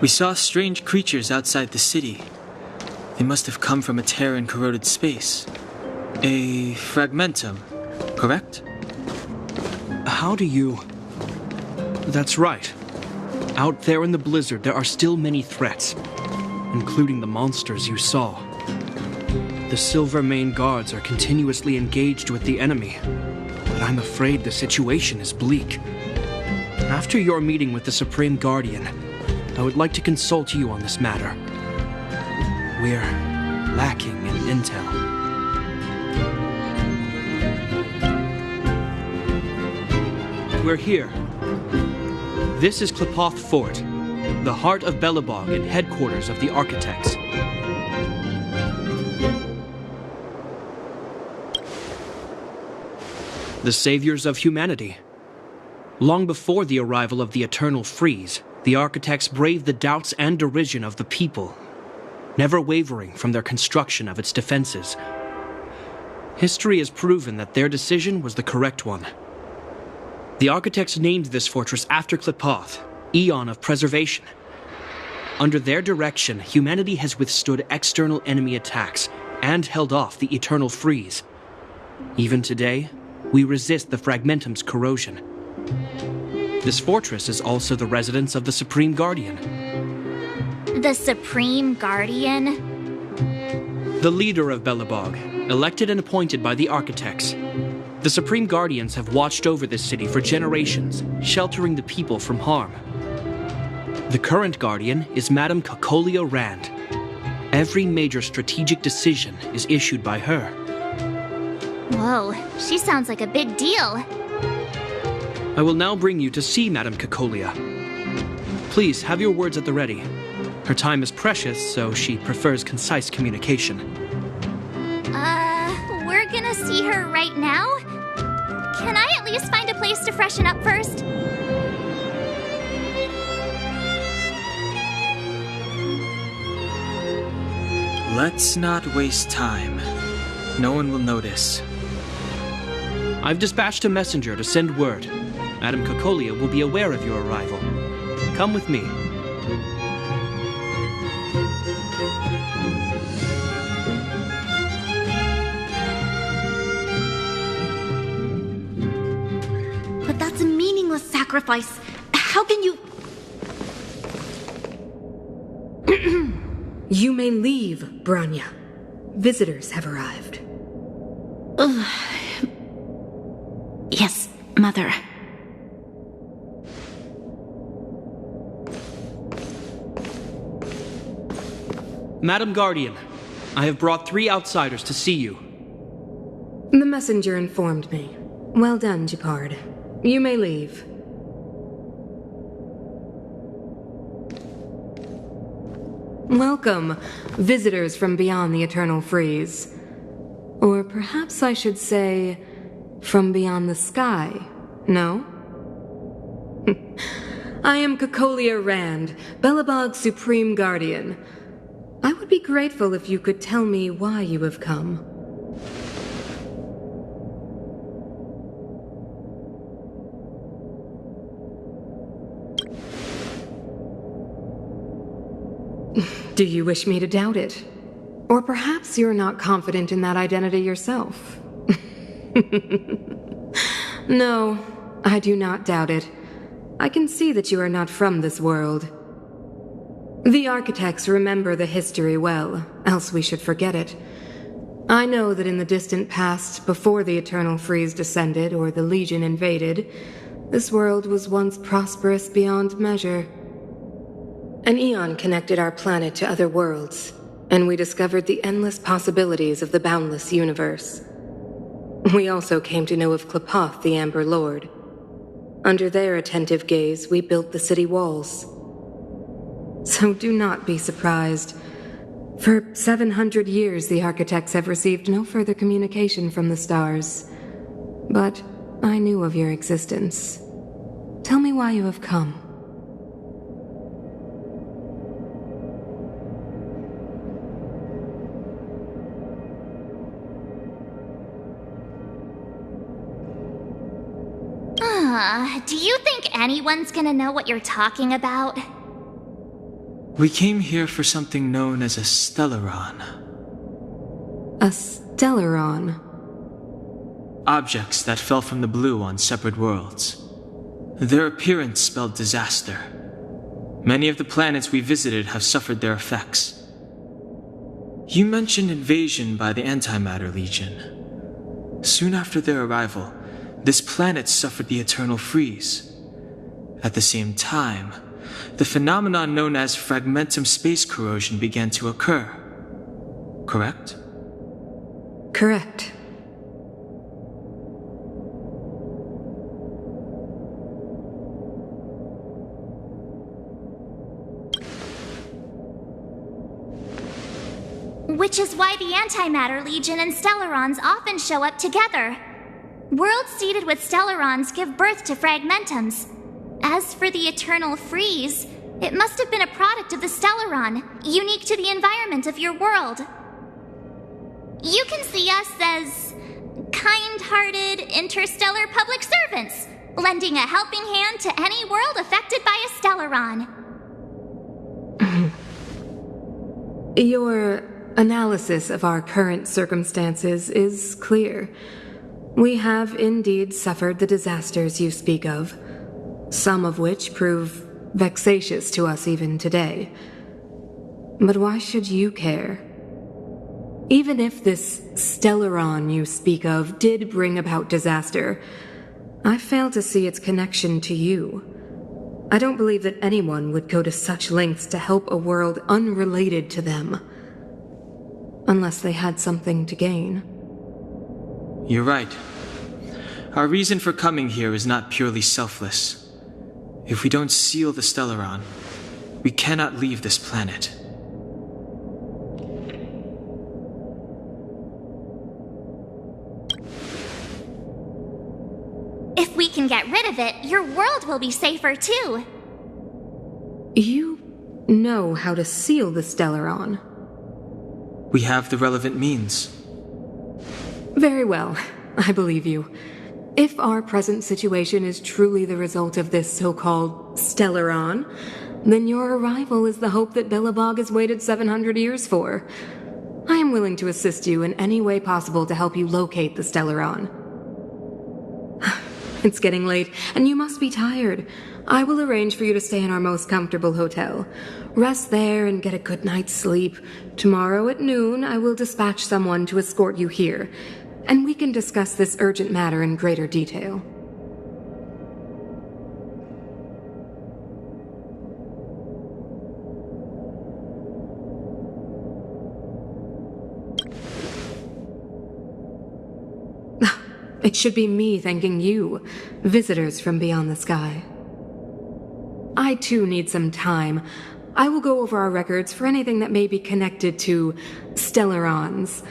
We saw strange creatures outside the city. They must have come from a tear in corroded space. A fragmentum, correct? How do you... That's right. Out there in the blizzard, there are still many threats, including the monsters you saw. The Silver Mane guards are continuously engaged with the enemy, but I'm afraid the situation is bleak. After your meeting with the Supreme Guardian, I would like to consult you on this matter. We're lacking in intel. We're here. This is Klepoth Fort, the heart of Belobog and headquarters of the Architects. The saviors of humanity. Long before the arrival of the Eternal Freeze, the Architects braved the doubts and derision of the people, never wavering from their construction of its defenses. History has proven that their decision was the correct one. The Architects named this fortress after Klepoth, Aeon of Preservation. Under their direction, humanity has withstood external enemy attacks and held off the Eternal Freeze. Even today, we resist the Fragmentum's corrosion. This fortress is also the residence of the Supreme Guardian. The Supreme Guardian? The leader of Belobog, elected and appointed by the Architects. The Supreme Guardians have watched over this city for generations, sheltering the people from harm. The current Guardian is Madame Cocolia Rand. Every major strategic decision is issued by her. Whoa, she sounds like a big deal. I will now bring you to see Madame Cocolia. Please have your words at the ready. Her time is precious, so she prefers concise communication. We're gonna see her right now? Can I at least find a place to freshen up first? Let's not waste time. No one will notice. I've dispatched a messenger to send word. Madame Cocolia will be aware of your arrival. Come with me. But that's a meaningless sacrifice. How can you... You may leave, Branya. Visitors have arrived. Yes, Mother. Madam Guardian, I have brought 3 outsiders to see you. The messenger informed me. Well done, Gepard. You may leave. Welcome, visitors from beyond the Eternal Freeze. Or perhaps I should say, from beyond the sky, no? I am Cocolia Rand, Belobog's Supreme Guardian. I would be grateful if you could tell me why you have come. Do you wish me to doubt it? Or perhaps you're not confident in that identity yourself? No, I do not doubt it. I can see that you are not from this world. The Architects remember the history well, else we should forget it. I know that in the distant past, before the Eternal Freeze descended or the Legion invaded, this world was once prosperous beyond measure. An eon connected our planet to other worlds, and we discovered the endless possibilities of the boundless universe. We also came to know of Klepoth, the Amber Lord. Under their attentive gaze, we built the city walls. So do not be surprised. For 700 years, the Architects have received no further communication from the stars. But I knew of your existence. Tell me why you have come. Do you think anyone's gonna know what you're talking about? We came here for something known as a Stellaron. A Stellaron? Objects that fell from the blue on separate worlds. Their appearance spelled disaster. Many of the planets we visited have suffered their effects. You mentioned invasion by the Antimatter Legion. Soon after their arrival, this planet suffered the eternal freeze. At the same time, the phenomenon known as fragmentum space corrosion began to occur. Correct? Correct. Which is why the Antimatter Legion and Stellarons often show up together. Worlds seeded with Stellarons give birth to fragmentums. As for the eternal freeze, it must have been a product of the Stellaron, unique to the environment of your world. You can see us as kind-hearted interstellar public servants, lending a helping hand to any world affected by a Stellaron. Your analysis of our current circumstances is clear. We have indeed suffered the disasters you speak of, some of which prove vexatious to us even today. But why should you care? Even if this Stellaron you speak of did bring about disaster, I fail to see its connection to you. I don't believe that anyone would go to such lengths to help a world unrelated to them. Unless they had something to gain. You're right. Our reason for coming here is not purely selfless. If we don't seal the Stellaron, we cannot leave this planet. If we can get rid of it, your world will be safer too. You know how to seal the Stellaron. We have the relevant means. Very well, I believe you. If our present situation is truly the result of this so-called Stellaron, then your arrival is the hope that Belobog has waited 700 years for. I am willing to assist you in any way possible to help you locate the Stellaron. It's getting late, and you must be tired. I will arrange for you to stay in our most comfortable hotel. Rest there and get a good night's sleep. Tomorrow at noon, I will dispatch someone to escort you here, and we can discuss this urgent matter in greater detail. It should be me thanking you, visitors from beyond the sky. I too need some time. I will go over our records for anything that may be connected to Stellarons.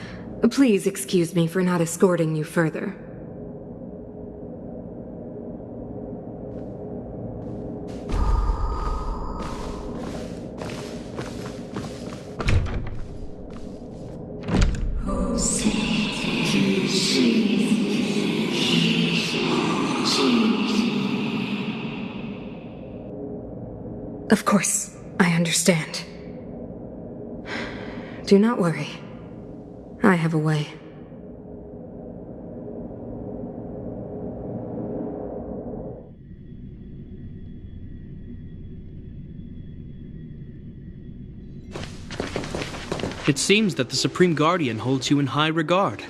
Please excuse me for not escorting you further. Of course, I understand. Do not worry. I have a way. It seems that the Supreme Guardian holds you in high regard.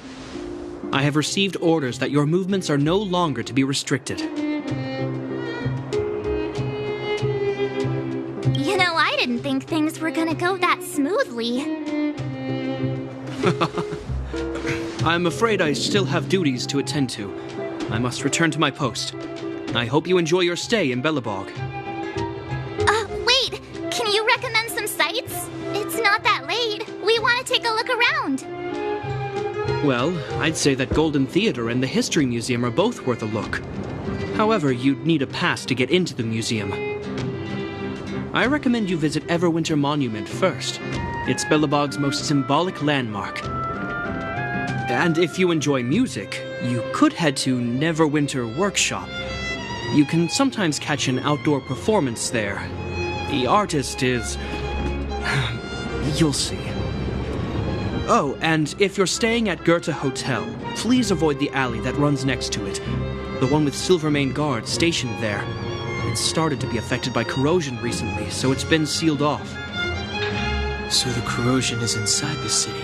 I have received orders that your movements are no longer to be restricted. You know, I didn't think things were gonna go that smoothly. I'm afraid I still have duties to attend to. I must return to my post. I hope you enjoy your stay in Belobog. Wait! Can you recommend some sites? It's not that late. We want to take a look around. Well, I'd say that Golden Theater and the History Museum are both worth a look. However, you'd need a pass to get into the museum. I recommend you visit Everwinter Monument first. It's Belobog's most symbolic landmark. And if you enjoy music, you could head to Neverwinter Workshop. You can sometimes catch an outdoor performance there. The artist is You'll see. Oh, and if you're staying at Goethe Hotel, please avoid the alley that runs next to it. The one with Silvermane guards stationed there. It's started to be affected by corrosion recently, so it's been sealed off. So the corrosion is inside the city.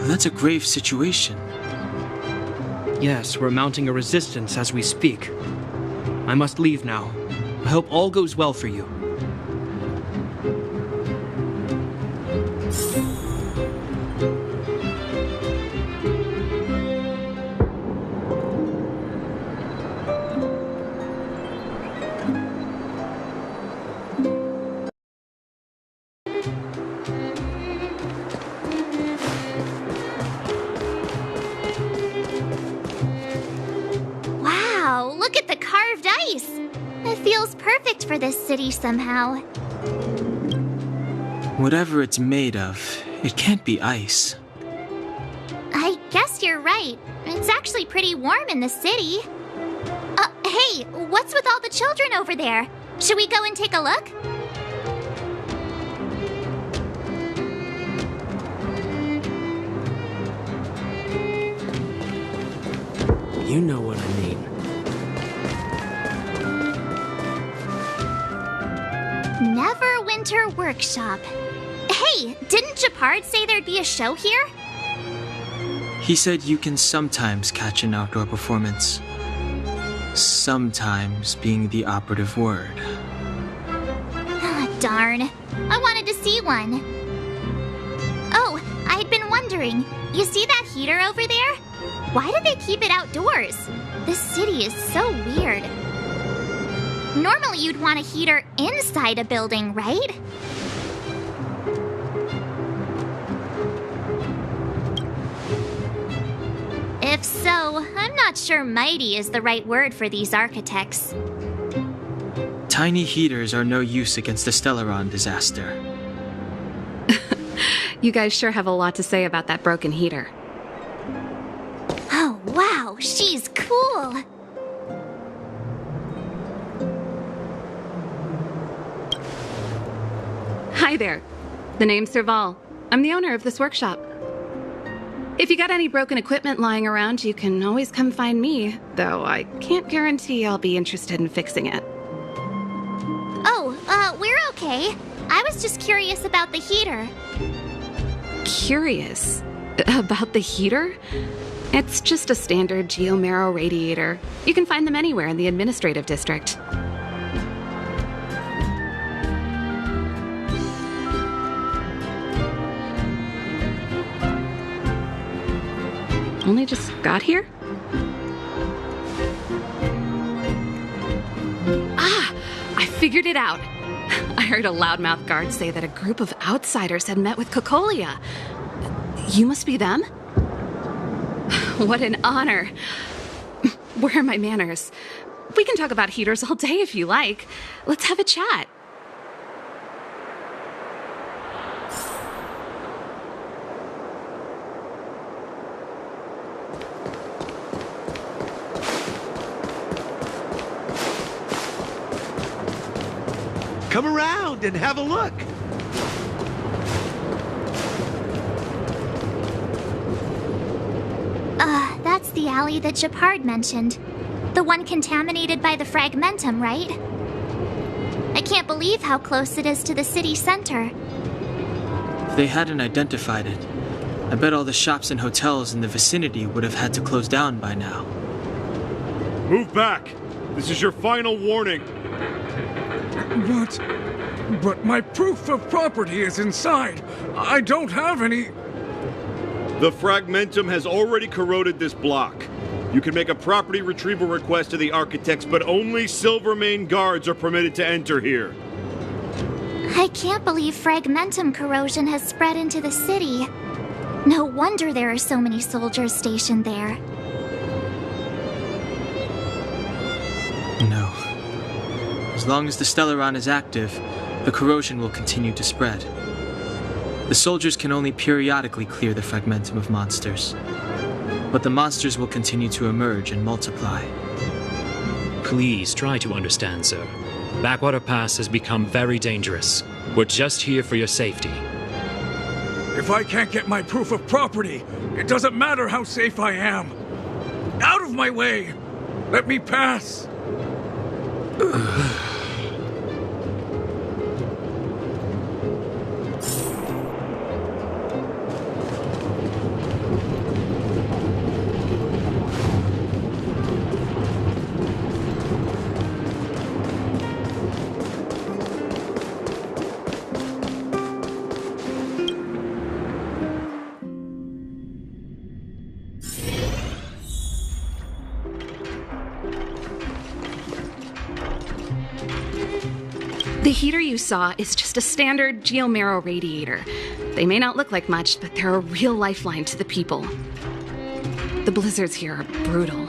That's a grave situation. Yes, we're mounting a resistance as we speak. I must leave now. I hope all goes well for you. Wow, look at the carved ice! It feels perfect for this city somehow. Whatever it's made of, it can't be ice. I guess you're right. It's actually pretty warm in the city. Hey, what's with all the children over there? Should we go and take a look? You know what I mean. Everwinter Workshop. Hey, didn't Japard say there'd be a show here? He said you can sometimes catch an outdoor performance. Sometimes being the operative word. Ah, darn. I wanted to see one. Oh, I'd been wondering. You see that heater over there? Why do they keep it outdoors? This city is so weird. Normally you'd want a heater inside a building, right? If so, I'm not sure mighty is the right word for these architects. Tiny heaters are no use against the Stellaron disaster. You guys sure have a lot to say about that broken heater. Oh, wow, she's cool. Hi there. The name's Serval. I'm the owner of this workshop. If you got any broken equipment lying around, you can always come find me, though I can't guarantee I'll be interested in fixing it. Oh, we're okay. I was just curious about the heater. Curious? About the heater? It's just a standard geomarrow radiator. You can find them anywhere in the administrative district. Only just got here? Ah! I figured it out. I heard a loudmouth guard say that a group of outsiders had met with Cocolia. You must be them? What an honor. Where are my manners? We can talk about heaters all day if you like. Let's have a chat. Come around and have a look. That's the alley that Japard mentioned. The one contaminated by the fragmentum, right? I can't believe how close it is to the city center. If they hadn't identified it, I bet all the shops and hotels in the vicinity would have had to close down by now. Move back! This is your final warning! But my proof of property is inside. I don't have any... The fragmentum has already corroded this block. You can make a property retrieval request to the architects, but only Silvermane guards are permitted to enter here. I can't believe fragmentum corrosion has spread into the city. No wonder there are so many soldiers stationed there. No. As long as the Stellaron is active, the corrosion will continue to spread. The soldiers can only periodically clear the fragmentum of monsters. But the monsters will continue to emerge and multiply. Please try to understand, sir. Backwater Pass has become very dangerous. We're just here for your safety. If I can't get my proof of property, it doesn't matter how safe I am. Out of my way! Let me pass! The heater you saw is just a standard geomarrow radiator. They may not look like much, but they're a real lifeline to the people. The blizzards here are brutal.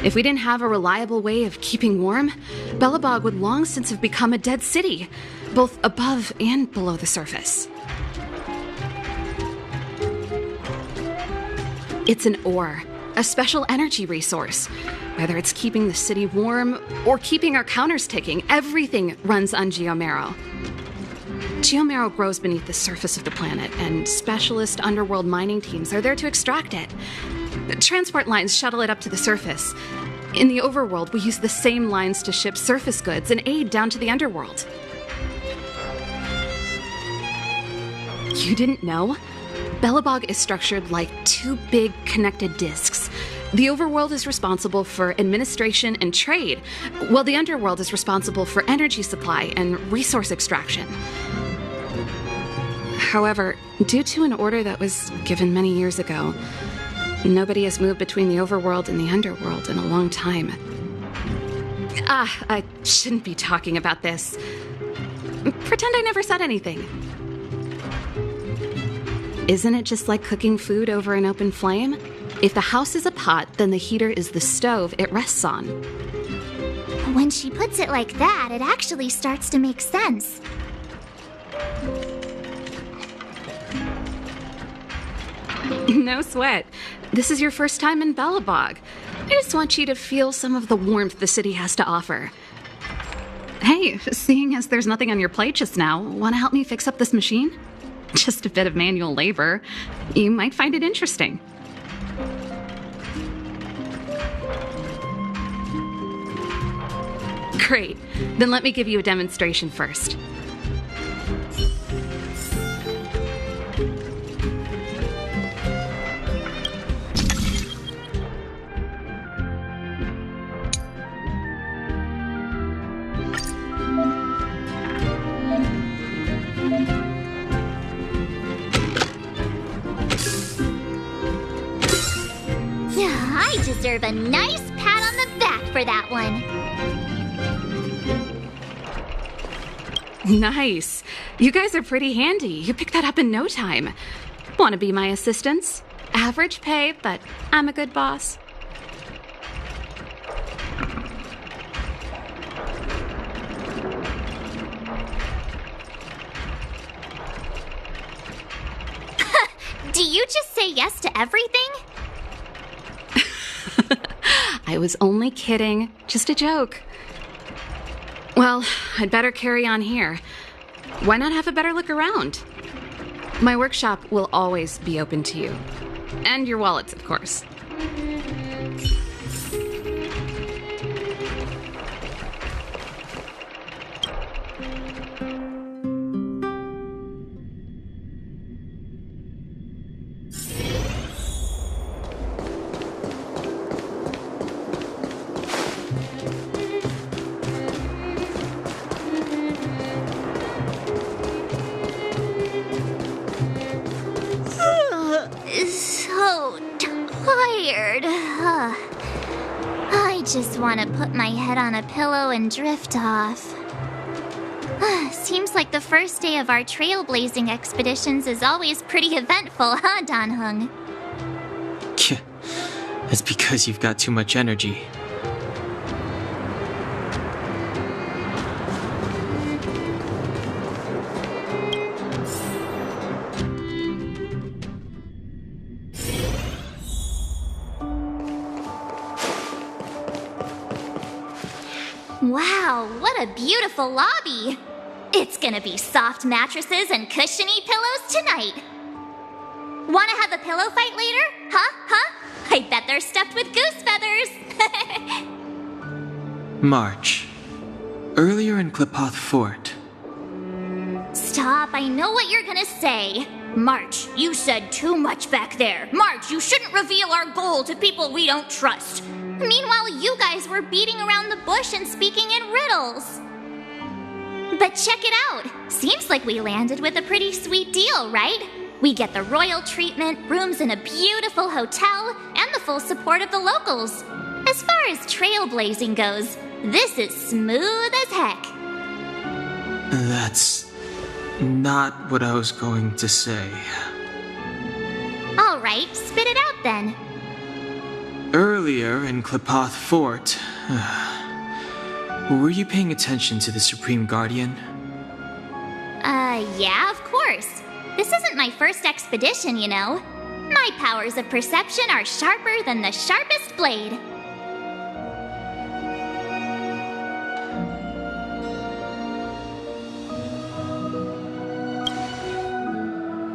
If we didn't have a reliable way of keeping warm, Belobog would long since have become a dead city, both above and below the surface. It's an ore, a special energy resource. Whether it's keeping the city warm or keeping our counters ticking, everything runs on geomarrow. Geomarrow grows beneath the surface of the planet, and specialist underworld mining teams are there to extract it. Transport lines shuttle it up to the surface. In the overworld, we use the same lines to ship surface goods and aid down to the underworld. You didn't know? Belobog is structured like two big connected disks. The overworld is responsible for administration and trade, while the underworld is responsible for energy supply and resource extraction. However, due to an order that was given many years ago, nobody has moved between the overworld and the underworld in a long time. I shouldn't be talking about this. Pretend I never said anything. Isn't it just like cooking food over an open flame? If the house is a pot, then the heater is the stove it rests on. When she puts it like that, it actually starts to make sense. No sweat. This is your first time in Belobog. I just want you to feel some of the warmth the city has to offer. Hey, seeing as there's nothing on your plate just now, want to help me fix up this machine? Just a bit of manual labor. You might find it interesting. Great. Then let me give you a demonstration first. I deserve a nice pat on the back for that one. Nice. You guys are pretty handy. You picked that up in no time. Want to be my assistants? Average pay, but I'm a good boss. Do you just say yes to everything? I was only kidding. Just a joke. Well, I'd better carry on here. Why not have a better look around? My workshop will always be open to you. And your wallets, of course. So tired. I just want to put my head on a pillow and drift off. Seems like the first day of our trailblazing expeditions is always pretty eventful, huh, Dan-hung? It's because you've got too much energy. Wow, what a beautiful lobby! It's gonna be soft mattresses and cushiony pillows tonight. Wanna have a pillow fight later? Huh? I bet they're stuffed with goose feathers. March. Earlier in Klipoth Fort. Stop, I know what you're gonna say. March, you said too much back there. March, you shouldn't reveal our goal to people we don't trust. Meanwhile, you guys were beating around the bush and speaking in riddles. But check it out. Seems like we landed with a pretty sweet deal, right? We get the royal treatment, rooms in a beautiful hotel, and the full support of the locals. As far as trailblazing goes, this is smooth as heck. That's not what I was going to say. Alright, spit it out then. Earlier in Klipoth Fort, were you paying attention to the Supreme Guardian? Yeah, of course. This isn't my first expedition, you know. My powers of perception are sharper than the sharpest blade.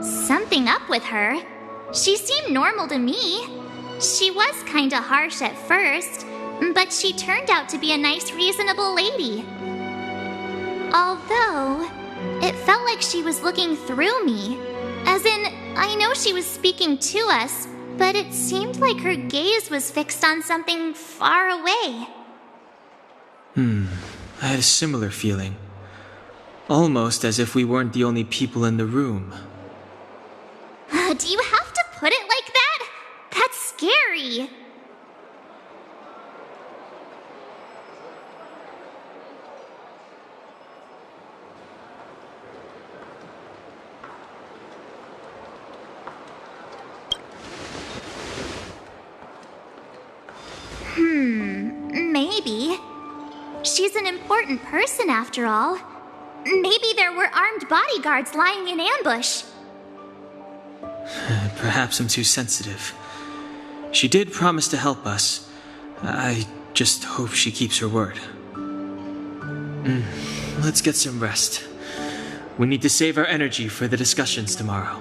Something up with her. She seemed normal to me. She was kinda harsh at first, but she turned out to be a nice, reasonable lady. Although, it felt like she was looking through me. As in, I know she was speaking to us, but it seemed like her gaze was fixed on something far away. I had a similar feeling. Almost as if we weren't the only people in the room. Do you have to put it like that? That's scary. Maybe. She's an important person after all. Maybe there were armed bodyguards lying in ambush. Perhaps I'm too sensitive. She did promise to help us. I just hope she keeps her word. Let's get some rest. We need to save our energy for the discussions tomorrow.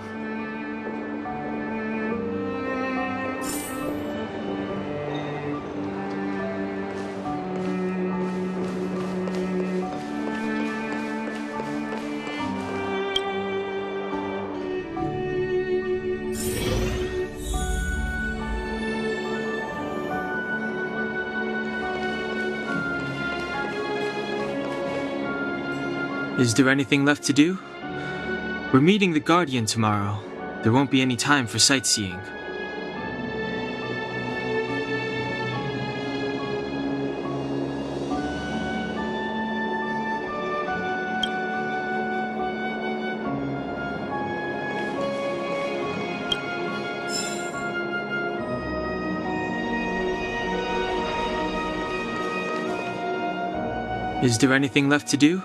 Is there anything left to do? We're meeting the Guardian tomorrow. There won't be any time for sightseeing. Is there anything left to do?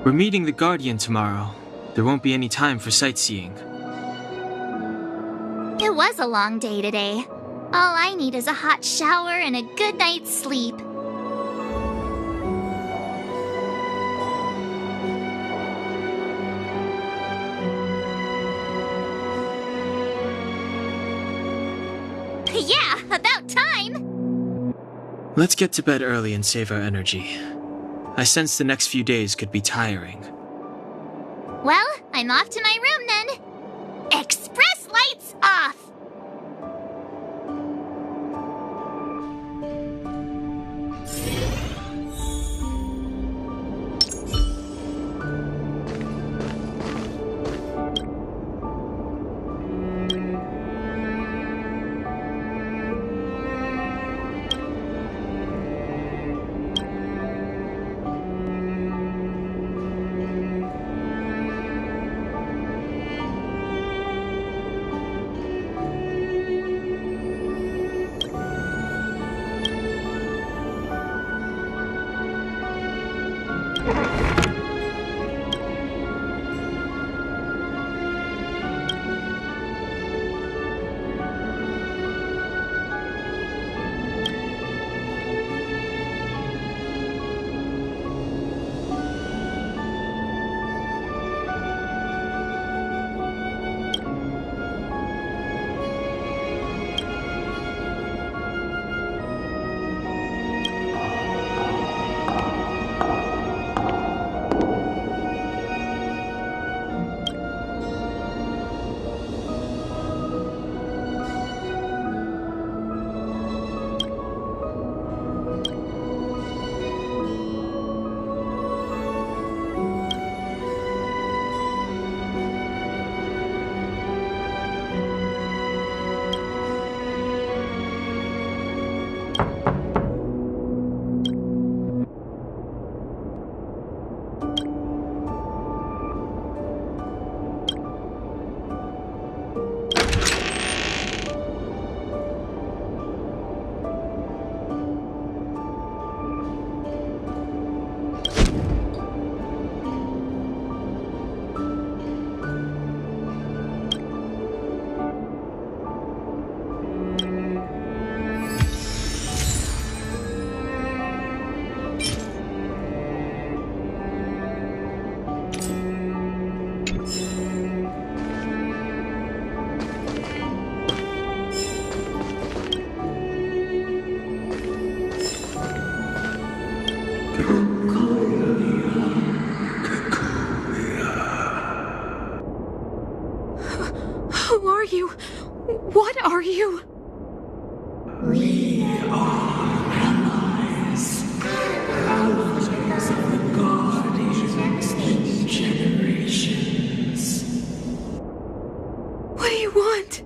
We're meeting the Guardian tomorrow. There won't be any time for sightseeing. It was a long day today. All I need is a hot shower and a good night's sleep. Yeah, about time! Let's get to bed early and save our energy. I sense the next few days could be tiring. Well, I'm off to my room then. Express lights off! Who are you? What are you? We are allies. Thousands of the guardians and generations. What do you want?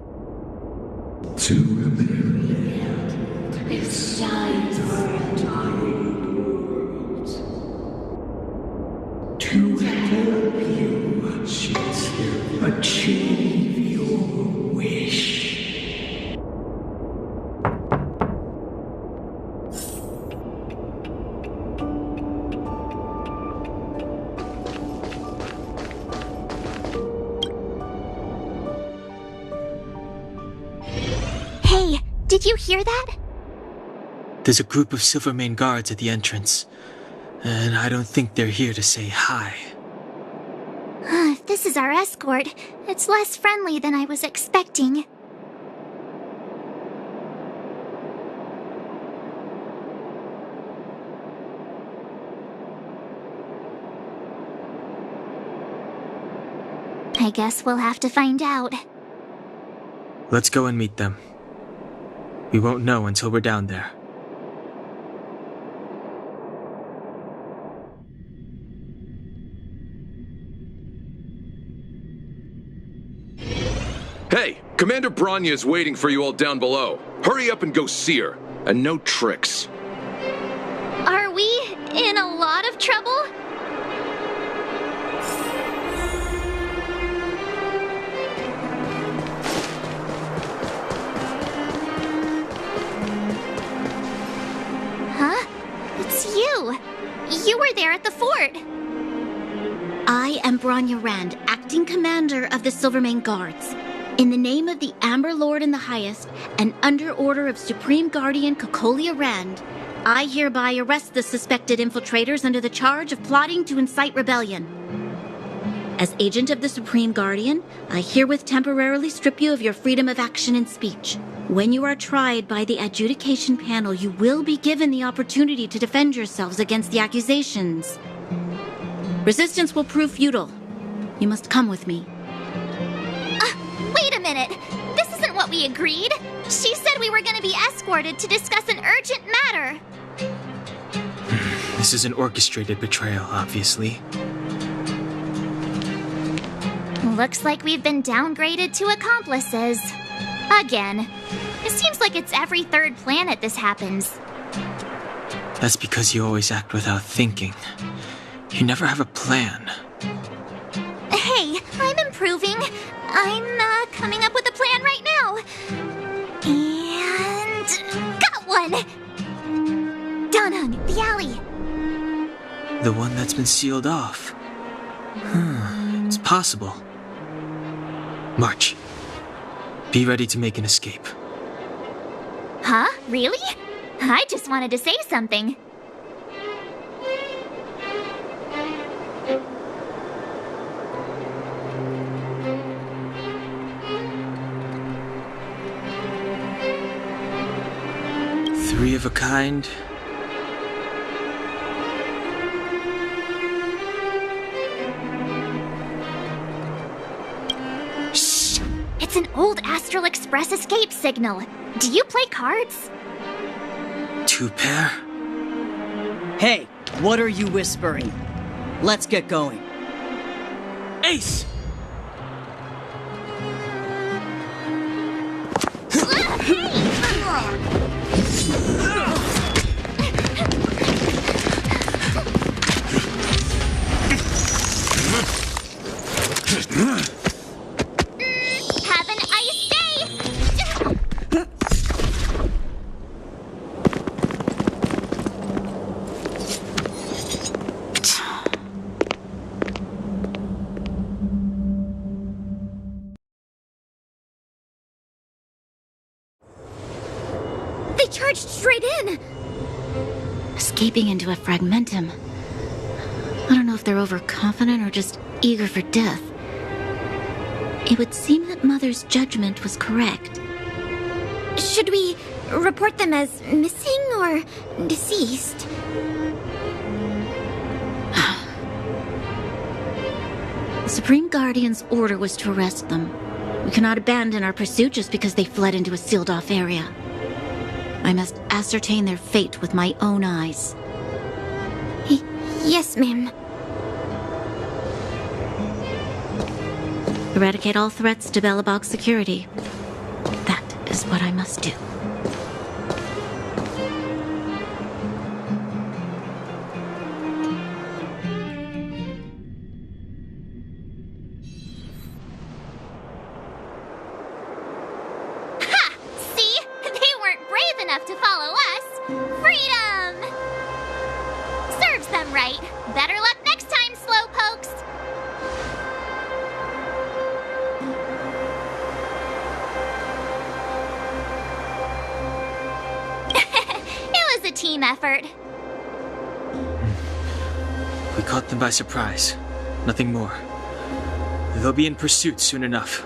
To rebuild this entire world. To help you achieve your wish. Hey, did you hear that? There's a group of Silvermane guards at the entrance, and I don't think they're here to say hi. If this is our escort, it's less friendly than I was expecting. I guess we'll have to find out. Let's go and meet them. We won't know until we're down there. Hey, Commander Branya is waiting for you all down below. Hurry up and go see her. And no tricks. Are we in a lot of trouble? Huh? It's you. You were there at the fort. I am Branya Rand, acting commander of the Silvermane Guards. In the name of the Amber Lord in the Highest, and under order of Supreme Guardian Cocolia Rand, I hereby arrest the suspected infiltrators under the charge of plotting to incite rebellion. As agent of the Supreme Guardian, I herewith temporarily strip you of your freedom of action and speech. When you are tried by the adjudication panel, you will be given the opportunity to defend yourselves against the accusations. Resistance will prove futile. You must come with me. Wait a minute! This isn't what we agreed! She said we were going to be escorted to discuss an urgent matter! This is an orchestrated betrayal, obviously. Looks like we've been downgraded to accomplices. Again. It seems like it's every third planet this happens. That's because you always act without thinking. You never have a plan. Hey, I'm improving. I'm coming up with a plan right now. And... got one! Danheng, the alley. The one that's been sealed off. It's possible. March. Be ready to make an escape. Huh? Really? I just wanted to say something. Three of a kind. Shh! It's an old Astral Express escape signal. Do you play cards? 2 pair? Hey, what are you whispering? Let's get going. Ace! Have an ice day! They charged straight in! Escaping into a fragmentum. I don't know if they're overconfident or just eager for death. It would seem that Mother's judgment was correct. Should we report them as missing or deceased? Supreme Guardian's order was to arrest them. We cannot abandon our pursuit just because they fled into a sealed-off area. I must ascertain their fate with my own eyes. Yes, ma'am. Eradicate all threats to Belobog's security. That is what I must do. Ha! See? They weren't brave enough to follow us. Freedom! Serves them right. Better luck next time, slowpokes. It was a team effort. We caught them by surprise. Nothing more. They'll be in pursuit soon enough.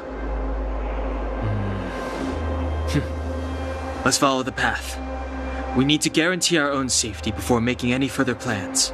Let's follow the path. We need to guarantee our own safety before making any further plans.